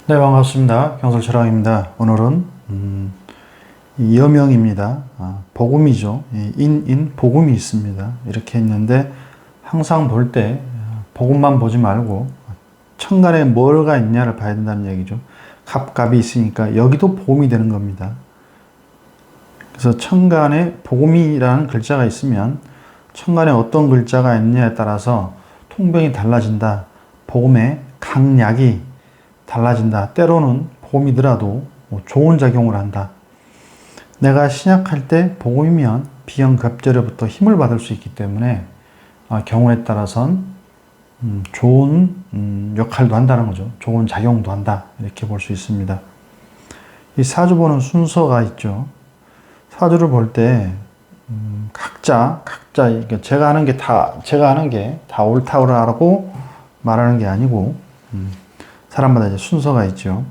네, 반갑습니다. 경설철학입니다. 오늘은 이 여명입니다. 복음이죠. 복음이 있습니다. 이렇게 있는데 항상 볼 때 복음만 보지 말고 천간에 뭐가 있냐를 봐야 된다는 얘기죠. 갑갑이 있으니까 여기도 복음이 되는 겁니다. 그래서 천간에 복음이라는 글자가 있으면 천간에 어떤 글자가 있냐에 따라서 통병이 달라진다. 복음의 강약이 달라진다. 때로는 복음이더라도 좋은 작용을 한다. 내가 신약할 때 복음이면 비형급절에부터 힘을 받을 수 있기 때문에 경우에 따라선 좋은 역할도 한다는 거죠. 좋은 작용도 한다. 이렇게 볼 수 있습니다. 이 사주 보는 순서가 있죠. 사주를 볼 때 각자 제가 하는 게 다 옳다고 말하는 게 아니고 사람마다 이제 순서가 있죠.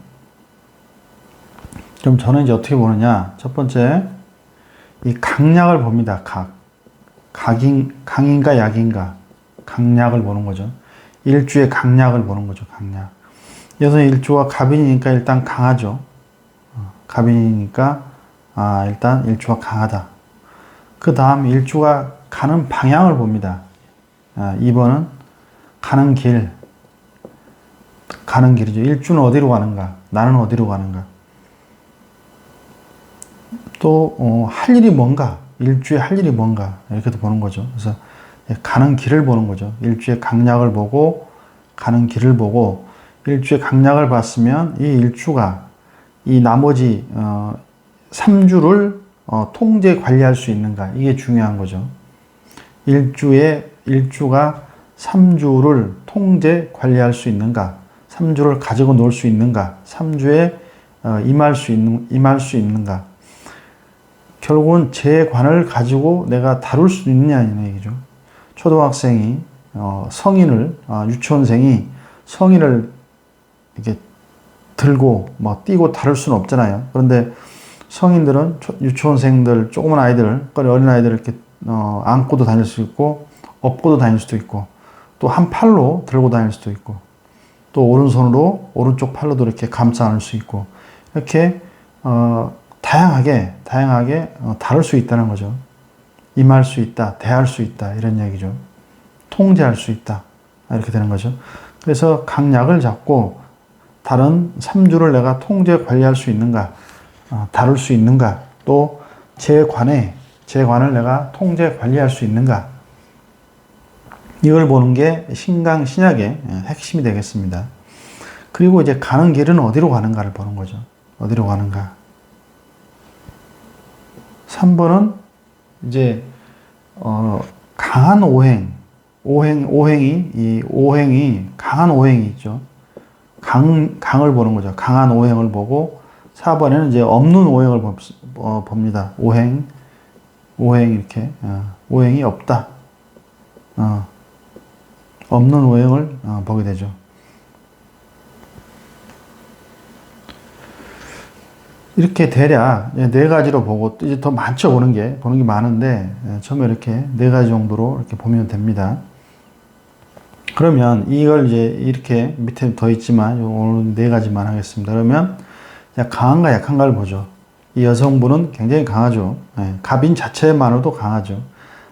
그럼 저는 이제 어떻게 보느냐. 첫 번째, 이 강약을 봅니다. 강인가 약인가. 강약을 보는 거죠. 일주의 강약을 보는 거죠. 강약. 여기서 일주가 갑인이니까 일단 강하죠. 갑인이니까, 일단 일주가 강하다. 그 다음 일주가 가는 방향을 봅니다. 2번은 가는 길이죠. 일주는 어디로 가는가? 나는 어디로 가는가? 또, 할 일이 뭔가? 일주에 할 일이 뭔가? 이렇게도 보는 거죠. 그래서 가는 길을 보는 거죠. 일주의 강약을 보고, 가는 길을 보고, 일주의 강약을 봤으면 이 일주가 이 나머지, 3주를 통제 관리할 수 있는가? 이게 중요한 거죠. 일주가 3주를 통제 관리할 수 있는가? 3주를 가지고 놀 수 있는가? 3주에 임할 수 있는가? 결국은 제 관을 가지고 내가 다룰 수 있느냐는 얘기죠. 초등학생이 유치원생이 성인을 이렇게 들고 뛰고 다룰 수는 없잖아요. 그런데 성인들은 유치원생들, 조그만 아이들, 어린 아이들을 이렇게 안고도 다닐 수 있고, 업고도 다닐 수도 있고, 또 한 팔로 들고 다닐 수도 있고, 또 오른손으로 오른쪽 팔로도 이렇게 감싸 안을 수 있고, 이렇게 다양하게 다룰 수 있다는 거죠. 임할 수 있다, 대할 수 있다, 이런 얘기죠. 통제할 수 있다, 이렇게 되는 거죠. 그래서 강약을 잡고 다른 3주를 내가 통제 관리할 수 있는가, 다룰 수 있는가, 또 제 관을 내가 통제 관리할 수 있는가, 이걸 보는 게 신약의 핵심이 되겠습니다. 그리고 이제 가는 길은 어디로 가는가를 보는 거죠. 어디로 가는가. 3번은 이제 강한 오행이 강한 오행이 있죠. 강을 보는 거죠. 강한 오행을 보고 4번에는 이제 없는 오행을 봅니다. 오행 이렇게 오행이 없다. 없는 오행을 보게 되죠. 이렇게 대략 4가지로 보고, 이제 더 많죠, 보는 게 많은데, 처음에 이렇게 4가지 정도로 이렇게 보면 됩니다. 그러면 이걸 이제 이렇게 밑에 더 있지만, 오늘 4가지만 하겠습니다. 그러면 강한가 약한가를 보죠. 이 여성분은 굉장히 강하죠. 갑인 자체만으로도 강하죠.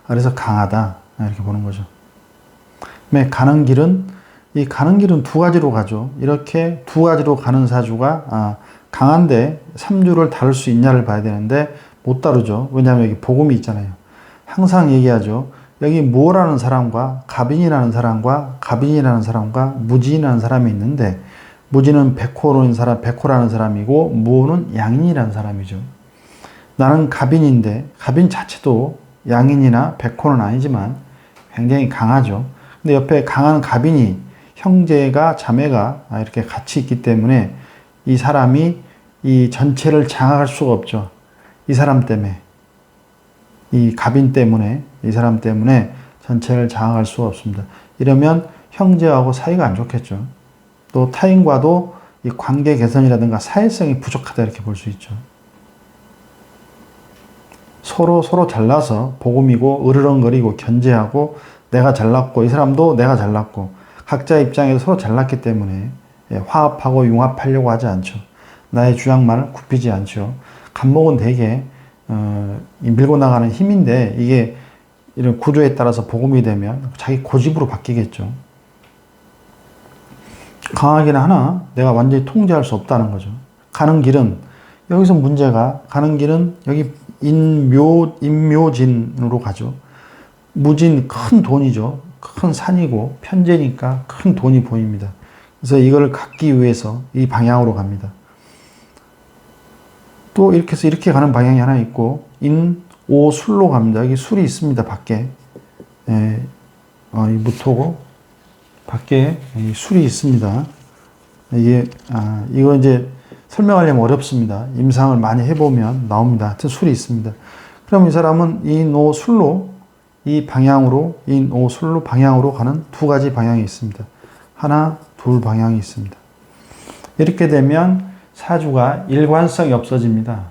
그래서 강하다. 이렇게 보는 거죠. 가는 길은 2가지로 가죠. 이렇게 2가지로 가는 사주가 강한데 3주를 다룰 수 있냐를 봐야 되는데 못 다루죠. 왜냐하면 여기 복음이 있잖아요. 항상 얘기하죠. 여기 무라는 사람과 갑인이라는 사람과 무진이라는 사람이 있는데, 무진은 백호라는 사람이고 무는 양인이라는 사람이죠. 나는 갑인인데 갑인 자체도 양인이나 백호는 아니지만 굉장히 강하죠. 근데 옆에 강한 갑인이, 형제가 자매가 이렇게 같이 있기 때문에 이 사람이 이 전체를 장악할 수가 없죠. 이 사람 때문에, 이 갑인 때문에, 이 사람 때문에 전체를 장악할 수가 없습니다. 이러면 형제하고 사이가 안 좋겠죠. 또 타인과도 이 관계 개선이라든가 사회성이 부족하다, 이렇게 볼 수 있죠. 서로 잘나서 복음이고 으르렁거리고 견제하고, 내가 잘났고 이 사람도 내가 잘났고, 각자 입장에서 서로 잘났기 때문에 화합하고 융합하려고 하지 않죠. 나의 주장만을 굽히지 않죠. 간목은 되게 이 밀고 나가는 힘인데 이게 이런 구조에 따라서 복음이 되면 자기 고집으로 바뀌겠죠. 강하긴 하나 내가 완전히 통제할 수 없다는 거죠. 가는 길은 여기서 문제가 가는 길은 여기 인묘진으로 가죠. 무진 큰 돈이죠. 큰 산이고 편제니까 큰 돈이 보입니다. 그래서 이걸 갖기 위해서 이 방향으로 갑니다. 또 이렇게 해서 이렇게 가는 방향이 하나 있고 인오술로 갑니다. 여기 술이 있습니다. 밖에 이 무토고 밖에 이 술이 있습니다. 이거 이제 설명하려면 어렵습니다. 임상을 많이 해보면 나옵니다. 하여튼 술이 있습니다. 그럼 이 사람은 인오술로 이 방향으로 인오술로 방향으로 가는 두 가지 방향이 있습니다. 하나, 둘 방향이 있습니다. 이렇게 되면 사주가 일관성이 없어집니다.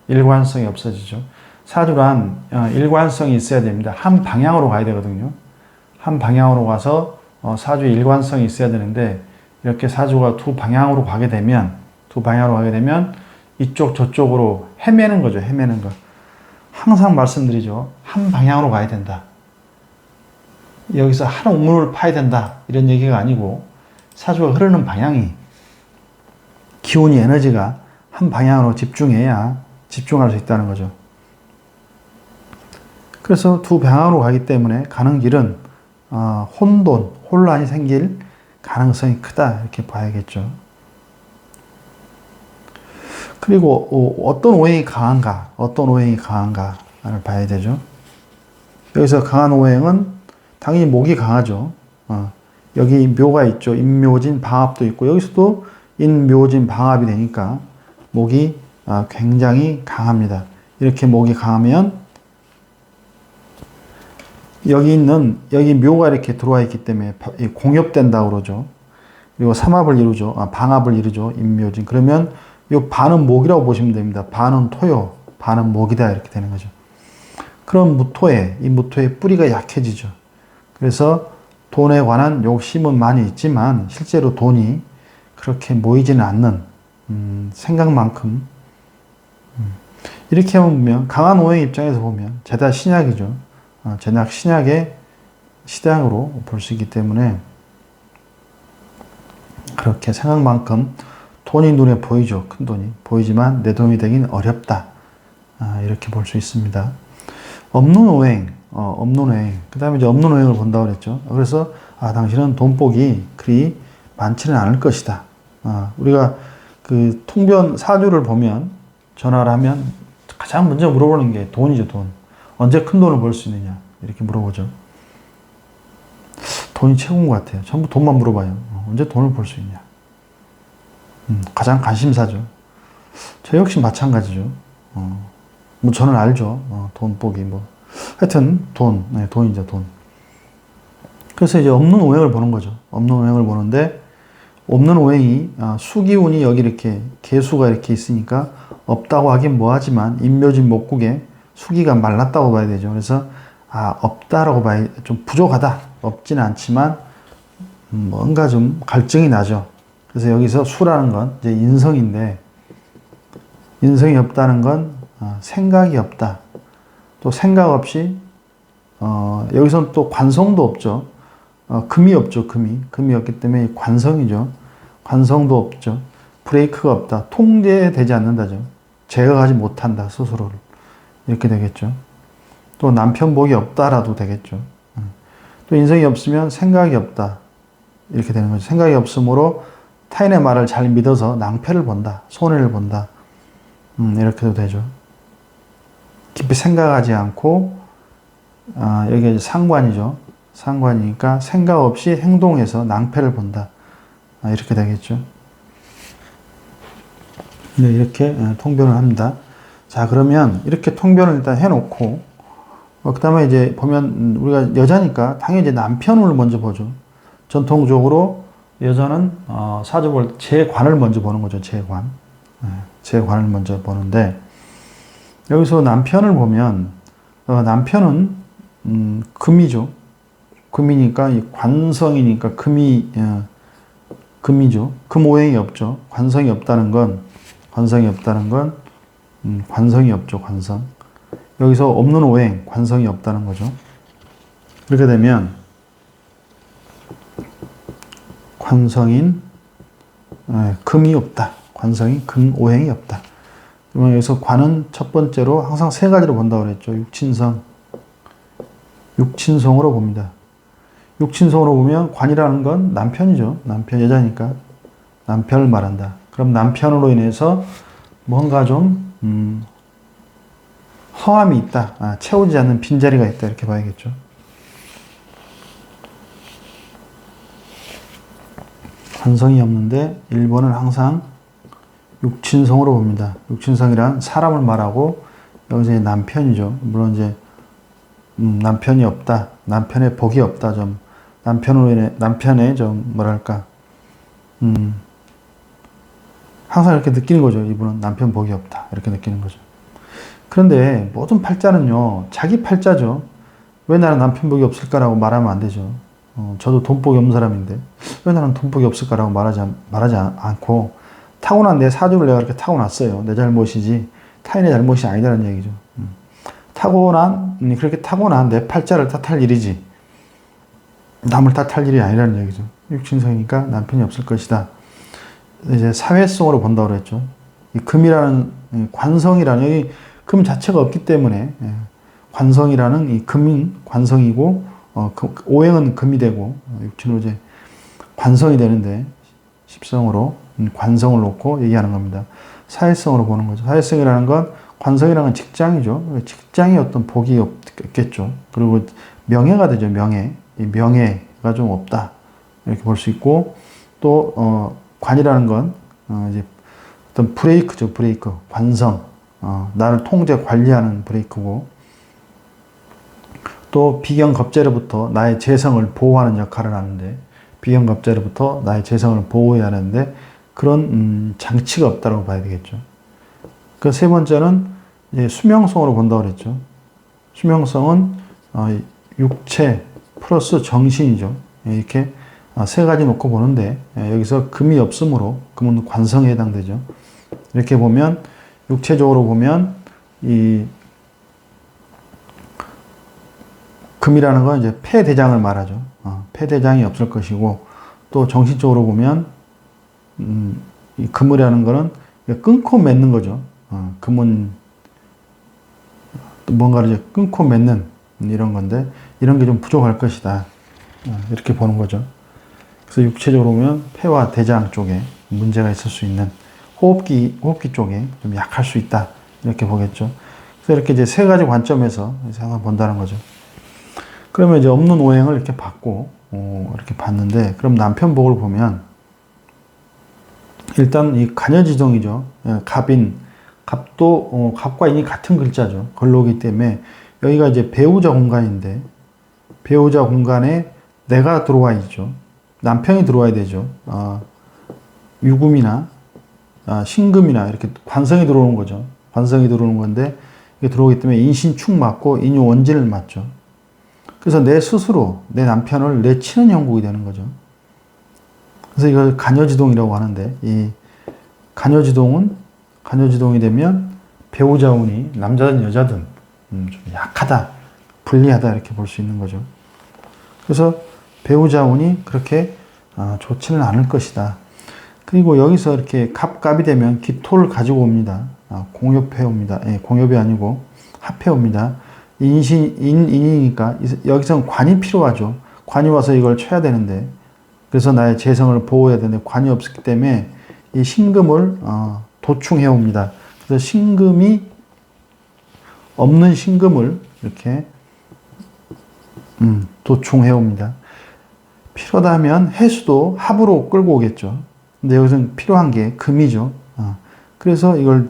일관성이 없어지죠. 사주란 일관성이 있어야 됩니다. 한 방향으로 가야 되거든요. 한 방향으로 가서 사주의 일관성이 있어야 되는데 이렇게 사주가 두 방향으로 가게 되면 이쪽 저쪽으로 헤매는 거죠. 헤매는 거. 항상 말씀드리죠. 한 방향으로 가야 된다. 여기서 한 우물을 파야 된다. 이런 얘기가 아니고 사주가 흐르는 방향이 기운이 에너지가 한 방향으로 집중해야 집중할 수 있다는 거죠. 그래서 두 방향으로 가기 때문에 가는 길은 혼란이 생길 가능성이 크다 이렇게 봐야겠죠. 그리고 어떤 오행이 강한가를 봐야 되죠. 여기서 강한 오행은 당연히 목이 강하죠. 여기 묘가 있죠. 인묘진 방합도 있고 여기서도 인묘진 방합이 되니까 목이 굉장히 강합니다. 이렇게 목이 강하면 여기 묘가 이렇게 들어와 있기 때문에 공엽된다고 그러죠. 그리고 삼합을 이루죠. 방합을 이루죠. 인묘진. 그러면 이 반은 목이라고 보시면 됩니다. 반은 토요, 반은 목이다 이렇게 되는 거죠. 그럼 이 무토의 뿌리가 약해지죠. 그래서 돈에 관한 욕심은 많이 있지만 실제로 돈이 그렇게 모이지는 않는 생각만큼 이렇게 보면 강한 오행 입장에서 보면 제다 신약이죠. 제약 신약의 시장으로 볼 수 있기 때문에 그렇게 생각만큼 돈이 눈에 보이죠. 큰 돈이 보이지만 내 돈이 되긴 어렵다. 이렇게 볼 수 있습니다. 없는 오행, 그 다음에 이제 없는 오행을 본다고 그랬죠. 그래서 당신은 돈복이 그리 많지는 않을 것이다. 우리가 그 통변 사주를 보면 전화를 하면 가장 먼저 물어보는 게 돈이죠. 돈. 언제 큰 돈을 벌 수 있느냐 이렇게 물어보죠. 돈이 최고인 것 같아요. 전부 돈만 물어봐요. 언제 돈을 벌 수 있냐. 가장 관심사죠. 저 역시 마찬가지죠. 뭐 저는 알죠. 돈복이 하여튼 돈이죠. 돈. 그래서 이제 없는 오행을 보는 거죠. 없는 오행을 보는데 없는 오행이 수기운이 여기 이렇게 개수가 이렇게 있으니까 없다고 하긴 뭐하지만 인묘진 목국에 수기가 말랐다고 봐야 되죠. 그래서 없다라고 봐야 좀 부족하다. 없지는 않지만 뭔가 좀 갈증이 나죠. 그래서 여기서 수라는 건 이제 인성인데 인성이 없다는 건 생각이 없다. 또 생각 없이 여기서는 또 관성도 없죠. 금이 없죠. 금이 없기 때문에 관성이죠. 관성도 없죠. 브레이크가 없다. 통제되지 않는다죠. 제어하지 못한다. 스스로를. 이렇게 되겠죠. 또 남편 복이 없다라도 되겠죠. 또 인성이 없으면 생각이 없다. 이렇게 되는 거죠. 생각이 없으므로 타인의 말을 잘 믿어서 낭패를 본다. 손해를 본다. 이렇게도 되죠. 깊이 생각하지 않고 여기가 이제 상관이죠. 상관이니까 생각 없이 행동해서 낭패를 본다. 이렇게 되겠죠. 네, 이렇게 통변을 합니다. 자, 그러면 이렇게 통변을 일단 해놓고 그 다음에 이제 보면 우리가 여자니까 당연히 이제 남편을 먼저 보죠. 전통적으로 여자는 사주 볼 재관을 먼저 보는 거죠. 재관. 재관을 먼저 보는데 여기서 남편을 보면 남편은 금이죠. 금이니까 관성이니까 금이 금이죠. 금오행이 없죠. 관성이 없다는 건, 관성이 없죠. 관성. 여기서 없는 오행, 관성이 없다는 거죠. 그렇게 되면 관성인 금이 없다. 관성이 금오행이 없다. 그러면 여기서 관은 첫 번째로 항상 세 가지로 본다고 그랬죠. 육친성으로 봅니다. 육친성으로 보면 관이라는 건 남편이죠. 남편, 여자니까 남편을 말한다. 그럼 남편으로 인해서 뭔가 좀 허함이 있다. 채우지 않는 빈자리가 있다. 이렇게 봐야겠죠. 관성이 없는데 1번은 항상 육친성으로 봅니다. 육친성이란 사람을 말하고 여기서 남편이죠. 물론 이제 남편이 없다. 남편의 복이 없다. 좀 남편으로 인해 남편의 좀 뭐랄까 항상 이렇게 느끼는 거죠. 이분은 남편 복이 없다. 이렇게 느끼는 거죠. 그런데 모든 팔자는요, 자기 팔자죠. 왜 나는 남편 복이 없을까라고 말하면 안 되죠. 저도 돈복이 없는 사람인데 왜 나는 돈복이 없을까라고 말하지 않고 타고난 내 사주를 내가 이렇게 타고났어요. 내 잘못이지 타인의 잘못이 아니다라는 얘기죠. 그렇게 타고난 내 팔자를 탓할 일이지 남을 탓할 일이 아니라는 얘기죠. 육친성이니까 남편이 없을 것이다. 이제 사회성으로 본다고 그랬죠. 이 금이라는 관성이라는 여기 금 자체가 없기 때문에 관성이라는 이 금은 관성이고 오행은 금이 되고 육친으로 이제 관성이 되는데 십성으로 관성을 놓고 얘기하는 겁니다. 사회성으로 보는 거죠. 사회성이라는 건 관성이라는 건 직장이죠. 직장에 어떤 복이 없겠죠. 그리고 명예가 되죠. 명예. 이 명예가 좀 없다. 이렇게 볼 수 있고 또 관이라는 건 이제 어떤 브레이크죠. 브레이크. 관성. 나를 통제 관리하는 브레이크고 또 비경겁재로부터 나의 재성을 보호하는 역할을 하는데 비경겁재로부터 나의 재성을 보호해야 하는데 그런 장치가 없다고 봐야 되겠죠. 그 세 번째는 이제 수명성으로 본다고 그랬죠. 수명성은 육체 플러스 정신이죠. 이렇게 세 가지 놓고 보는데 여기서 금이 없으므로 금은 관성에 해당되죠. 이렇게 보면 육체적으로 보면 이 금이라는 건 이제 폐대장을 말하죠. 폐대장이 없을 것이고 또 정신적으로 보면 이 금이라는 거는 끊고 맺는 거죠. 금은 뭔가를 이제 끊고 맺는 이런 건데 이런 게 좀 부족할 것이다. 이렇게 보는 거죠. 그래서 육체적으로 보면 폐와 대장 쪽에 문제가 있을 수 있는 호흡기 쪽에 좀 약할 수 있다. 이렇게 보겠죠. 그래서 이렇게 이제 세 가지 관점에서 항상 본다는 거죠. 그러면 이제 없는 오행을 이렇게 봤고, 이렇게 봤는데, 그럼 남편 복을 보면, 일단 이 간여지동이죠. 갑인, 갑도, 갑과 인이 같은 글자죠. 걸로기 때문에, 여기가 이제 배우자 공간인데, 배우자 공간에 내가 들어와 있죠. 남편이 들어와야 되죠. 유금이나, 신금이나 이렇게 관성이 들어오는 거죠. 관성이 들어오는 건데, 이게 들어오기 때문에 인신축 맞고 인유 원진을 맞죠. 그래서 내 스스로 내 남편을 내치는 형국이 되는 거죠. 그래서 이걸 간여지동이라고 하는데 이 간여지동이 되면 배우자 운이 남자든 여자든 좀 약하다, 불리하다 이렇게 볼 수 있는 거죠. 그래서 배우자 운이 그렇게 좋지는 않을 것이다. 그리고 여기서 이렇게 갑갑이 되면 기토를 가지고 옵니다. 공엽해 옵니다. 공엽이 아니고 합해 옵니다. 인이니까 여기서는 관이 필요하죠. 관이 와서 이걸 쳐야 되는데 그래서 나의 재성을 보호해야 되는데 관이 없었기 때문에 이 신금을 도충해 옵니다. 그래서 신금이 없는 신금을 이렇게 도충해 옵니다. 필요하다면 해수도 합으로 끌고 오겠죠. 근데 여기서는 필요한 게 금이죠. 그래서 이걸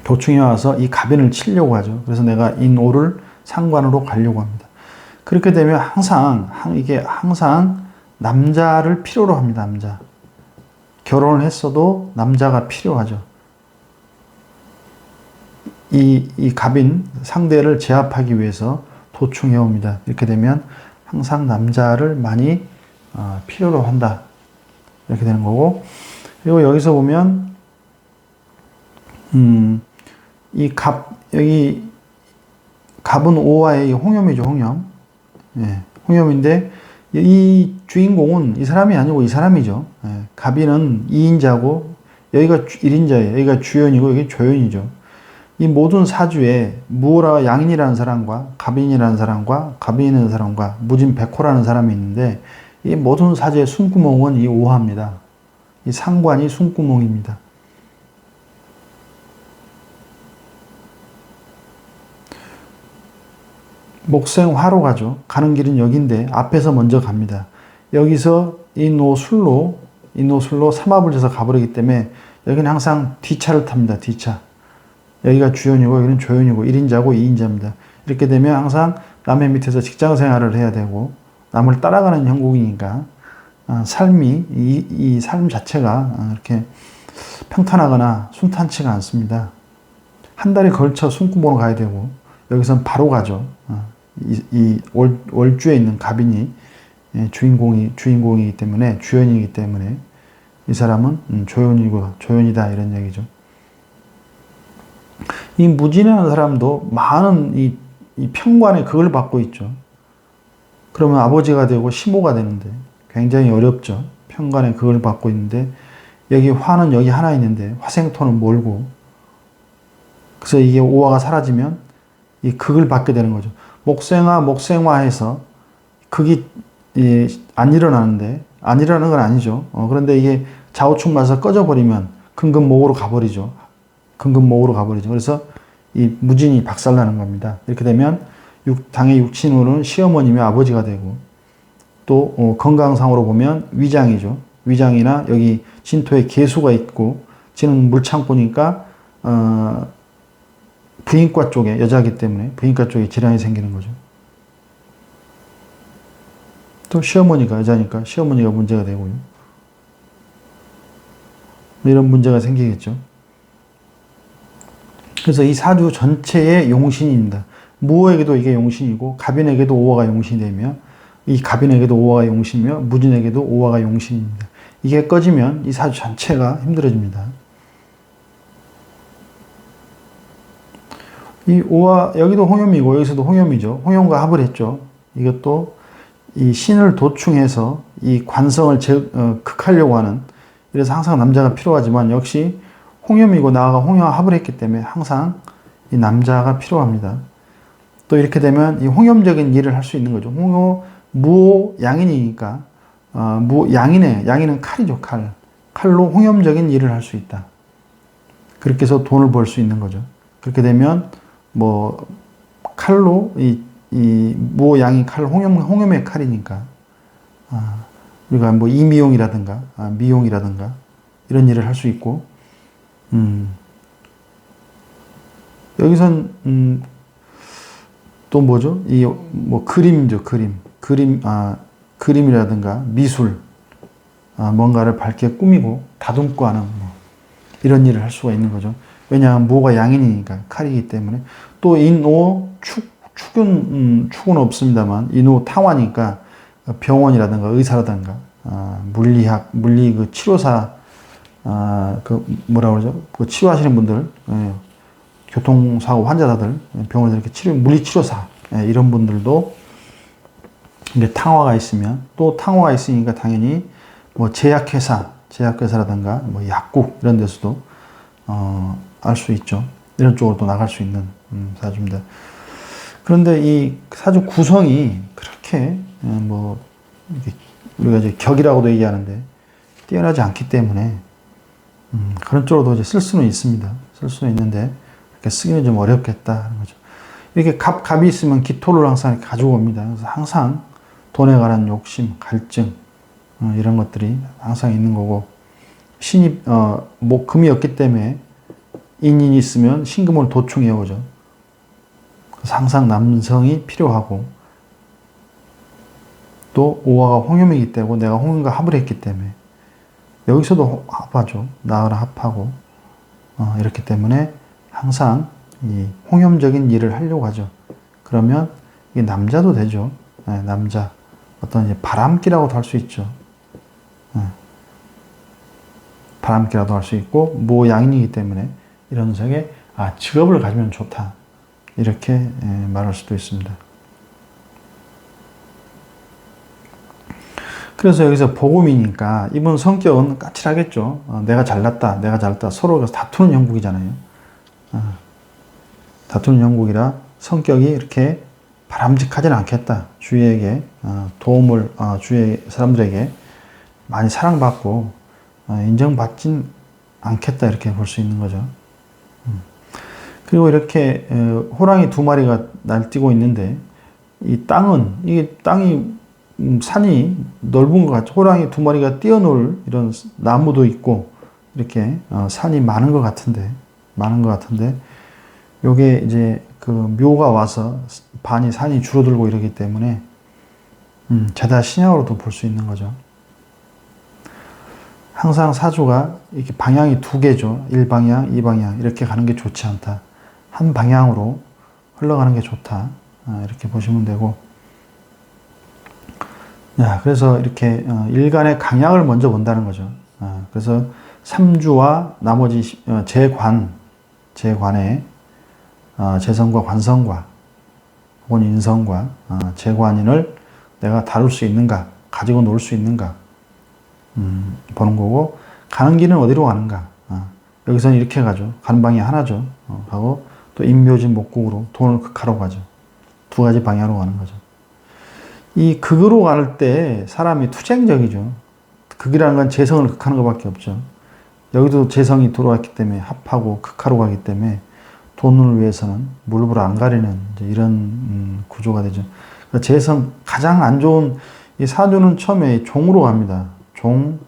도충해 와서 이 갑인을 치려고 하죠. 그래서 내가 인오를 상관으로 가려고 합니다. 그렇게 되면 이게 항상 남자를 필요로 합니다. 남자. 결혼을 했어도 남자가 필요하죠. 이 갑인 상대를 제압하기 위해서 도충해 옵니다. 이렇게 되면 항상 남자를 많이 필요로 한다. 이렇게 되는 거고, 그리고 여기서 보면 이 여기 갑은 오화의 홍염이죠, 홍염. 예, 홍염인데 이 주인공은 이 사람이 아니고 이 사람이죠. 예, 갑이는 2인자고 여기가 1인자예요. 여기가 주연이고 여기 조연이죠. 이 모든 사주에 무오라 양인이라는 사람과 갑인이라는 사람과 갑인이라는 사람과 무진백호라는 사람이 있는데 이 모든 사주의 숨구멍은 이 오화입니다. 이 상관이 숨구멍입니다. 목생화로 가죠. 가는 길은 여기인데 앞에서 먼저 갑니다. 여기서 이 노술로 삼합을 져서 가버리기 때문에 여기는 항상 뒤차를 탑니다. 뒤차. 여기가 주연이고 여기는 조연이고 1인자고 2인자입니다. 이렇게 되면 항상 남의 밑에서 직장 생활을 해야 되고 남을 따라가는 형국이니까 삶이 이 삶 자체가 이렇게 평탄하거나 순탄치가 않습니다. 한 달에 걸쳐 숨구멍으로 가야 되고 여기선 바로 가죠. 이 월주에 있는 갑인이 주인공이기 때문에 주연이기 때문에 이 사람은 조연이다 이런 얘기죠. 이 무진이라는 사람도 많은 이 평관의 극을 받고 있죠. 그러면 아버지가 되고 시모가 되는데 굉장히 어렵죠. 평관의 극을 받고 있는데 여기 화는 여기 하나 있는데 화생토는 멀고 그래서 이게 오화가 사라지면 이 극을 받게 되는 거죠. 목생화해서 극이 안 일어나는데 안 일어나는 건 아니죠. 그런데 이게 좌우축 맞아서 꺼져버리면 금금목으로 가버리죠. 그래서 이 무진이 박살나는 겁니다. 이렇게 되면 당의 육친으로는 시어머님이 아버지가 되고 또 건강상으로 보면 위장이죠. 위장이나 여기 진토에 개수가 있고 지는 물창고니까 부인과 쪽에 여자이기 때문에 부인과 쪽에 질환이 생기는 거죠. 또 시어머니가 여자니까 시어머니가 문제가 되고요. 이런 문제가 생기겠죠. 그래서 이 사주 전체의 용신입니다. 무호에게도 이게 용신이고 갑인에게도 오화가 용신이 되며 이 갑인에게도 오화가 용신이며 무진에게도 오화가 용신입니다. 이게 꺼지면 이 사주 전체가 힘들어집니다. 이 오화 여기도 홍염이고 여기서도 홍염이죠. 홍염과 합을 했죠. 이것도 이 신을 도충해서 이 관성을 극하려고 하는 그래서 항상 남자가 필요하지만 역시 홍염이고 나아가 홍염과 합을 했기 때문에 항상 이 남자가 필요합니다. 또 이렇게 되면 이 홍염적인 일을 할 수 있는 거죠. 무호 양인이니까 양인은 칼이죠. 칼로 홍염적인 일을 할 수 있다. 그렇게 해서 돈을 벌 수 있는 거죠. 그렇게 되면 뭐 칼로 이 무호 양인 칼 홍염의 칼이니까 우리가 뭐 이미용이라든가 미용이라든가 이런 일을 할 수 있고 여기선 또 뭐죠? 이 뭐 그림이죠. 그림이라든가 미술 뭔가를 밝게 꾸미고 다듬고 하는 뭐 이런 일을 할 수가 있는 거죠. 왜냐하면 무호가 양인이니까 칼이기 때문에 또 인오 축은 없습니다만 인오 탕화니까 병원이라든가 의사라든가 물리학 물리 그 치료사 그 뭐라 그러죠? 그 치료하시는 분들 교통사고 환자들 병원에서 이렇게 물리치료사 이런 분들도 이게 탕화가 있으면 또 탕화가 있으니까 당연히 뭐 제약회사라든가 뭐 약국 이런 데서도 알 수 있죠. 이런 쪽으로 또 나갈 수 있는 사주입니다. 그런데 이 사주 구성이 그렇게 뭐 우리가 이제 격이라고도 얘기하는데 뛰어나지 않기 때문에 그런 쪽으로도 이제 쓸 수는 있습니다. 쓸 수는 있는데 이렇게 쓰기는 좀 어렵겠다 하는 거죠. 이렇게 갑이 있으면 기토를 항상 이렇게 가지고 옵니다. 그래서 항상 돈에 관한 욕심, 갈증 이런 것들이 항상 있는 거고 신이 금이 없기 때문에 인인이 있으면 신금을 도충해 오죠. 그래서 항상 남성이 필요하고 또 오화가 홍염이기 때문에 내가 홍염과 합을 했기 때문에 여기서도 합하죠. 나으랑 합하고 이렇기 때문에 항상 이 홍염적인 일을 하려고 하죠. 그러면 이게 남자도 되죠. 남자 어떤 이제 바람기라고도 할 수 있죠. 바람기라도 할 수 있고 모양인이기 때문에 이런 색에 직업을 가지면 좋다. 이렇게 말할 수도 있습니다. 그래서 여기서 복음이니까 이분 성격은 까칠하겠죠. 내가 잘났다, 내가 잘났다. 서로 다투는 형국이잖아요. 다투는 형국이라 성격이 이렇게 바람직하지는 않겠다. 주위에게 도움을, 주위의 사람들에게 많이 사랑받고 인정받진 않겠다. 이렇게 볼 수 있는 거죠. 그리고 이렇게 호랑이 2마리가 날뛰고 있는데 이 땅은, 이게 땅이 산이 넓은 것 같죠. 호랑이 2마리가 뛰어놀 이런 나무도 있고 이렇게 산이 많은 것 같은데 요게 이제 그 묘가 와서 산이 줄어들고 이러기 때문에 제다 신약으로도 볼 수 있는 거죠. 항상 사주가 이렇게 방향이 2개죠. 1방향, 2방향 이렇게 가는 게 좋지 않다. 한 방향으로 흘러가는 게 좋다. 이렇게 보시면 되고, 그래서 이렇게 일간의 강약을 먼저 본다는 거죠. 그래서 삼주와 나머지 재관의 재성과 관성과 혹은 인성과 재관인을 내가 다룰 수 있는가, 가지고 놀 수 있는가 보는 거고, 가는 길은 어디로 가는가. 여기서는 이렇게 가죠. 가는 방이 하나죠. 하고 또 인묘진 목국으로 돈을 극하러 가죠. 2가지 방향으로 가는 거죠. 이 극으로 갈 때 사람이 투쟁적이죠. 극이라는 건 재성을 극하는 것밖에 없죠. 여기도 재성이 들어왔기 때문에 합하고 극하러 가기 때문에 돈을 위해서는 무릎을 안 가리는 이런 구조가 되죠. 그러니까 재성 가장 안 좋은 이 사주는 처음에 종으로 갑니다. 종,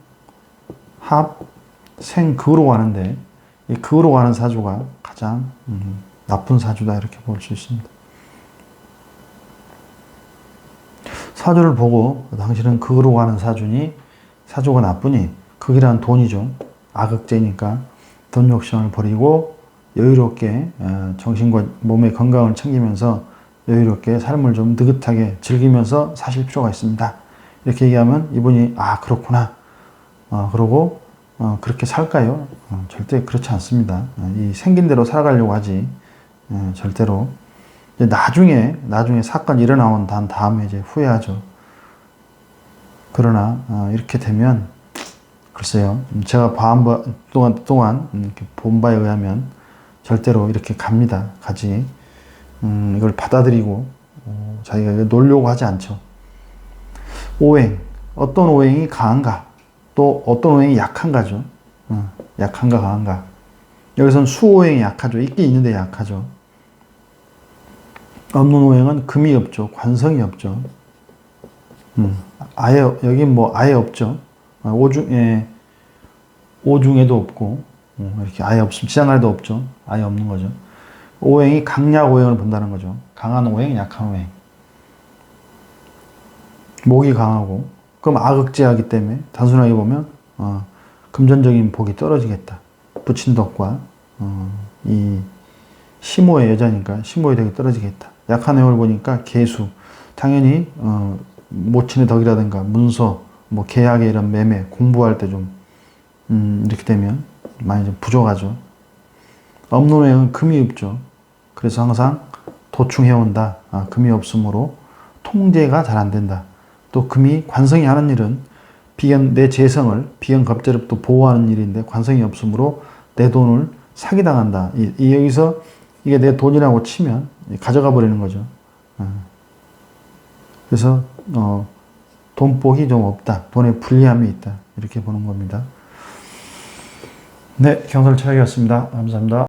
합, 생, 극으로 가는데 이 극으로 가는 사주가 가장 나쁜 사주다 이렇게 볼 수 있습니다. 사주를 보고 당신은 극으로 가는 사주니 사주가 나쁘니, 극이란 돈이죠. 악극제니까 돈 욕심을 버리고 여유롭게 정신과 몸의 건강을 챙기면서 여유롭게 삶을 좀 느긋하게 즐기면서 사실 필요가 있습니다. 이렇게 얘기하면 이분이 그렇구나. 그러고 그렇게 살까요? 절대 그렇지 않습니다. 이 생긴 대로 살아가려고 하지 절대로. 나중에 사건이 일어나온 다음에 이제 후회하죠. 그러나 이렇게 되면 글쎄요, 제가 동안 이렇게 본 바에 의하면 절대로 이렇게 가지. 이걸 받아들이고 자기가 놀려고 하지 않죠. 오행, 어떤 오행이 강한가, 또 어떤 오행이 약한가죠. 약한가 강한가. 여기서는 수오행이 약하죠. 있긴 있는데 약하죠. 없는 오행은 금이 없죠. 관성이 없죠. 여기 아예 없죠. 오중에도 없고, 이렇게 아예 없으면 지장간에도 없죠. 아예 없는 거죠. 오행이 강약 오행을 본다는 거죠. 강한 오행, 약한 오행. 목이 강하고, 그럼 악극제하기 때문에 단순하게 보면 금전적인 복이 떨어지겠다. 부친덕과 이 시모의 여자니까 시모의 덕이 떨어지겠다. 약한 오행을 보니까 계수, 당연히 모친의 덕이라든가 문서, 계약의 이런 매매, 공부할 때 좀 이렇게 되면 많이 좀 부족하죠. 없는 오행은 금이 없죠. 그래서 항상 도충해온다. 금이 없으므로 통제가 잘 안 된다. 또 금이 관성이 하는 일은 내 재성을 비견겁제로부터 보호하는 일인데 관성이 없으므로 내 돈을 사기당한다. 여기서 이게 내 돈이라고 치면 가져가 버리는 거죠. 그래서 돈복이 좀 없다. 돈에 불리함이 있다. 이렇게 보는 겁니다. 네, 경설철학이었습니다. 감사합니다.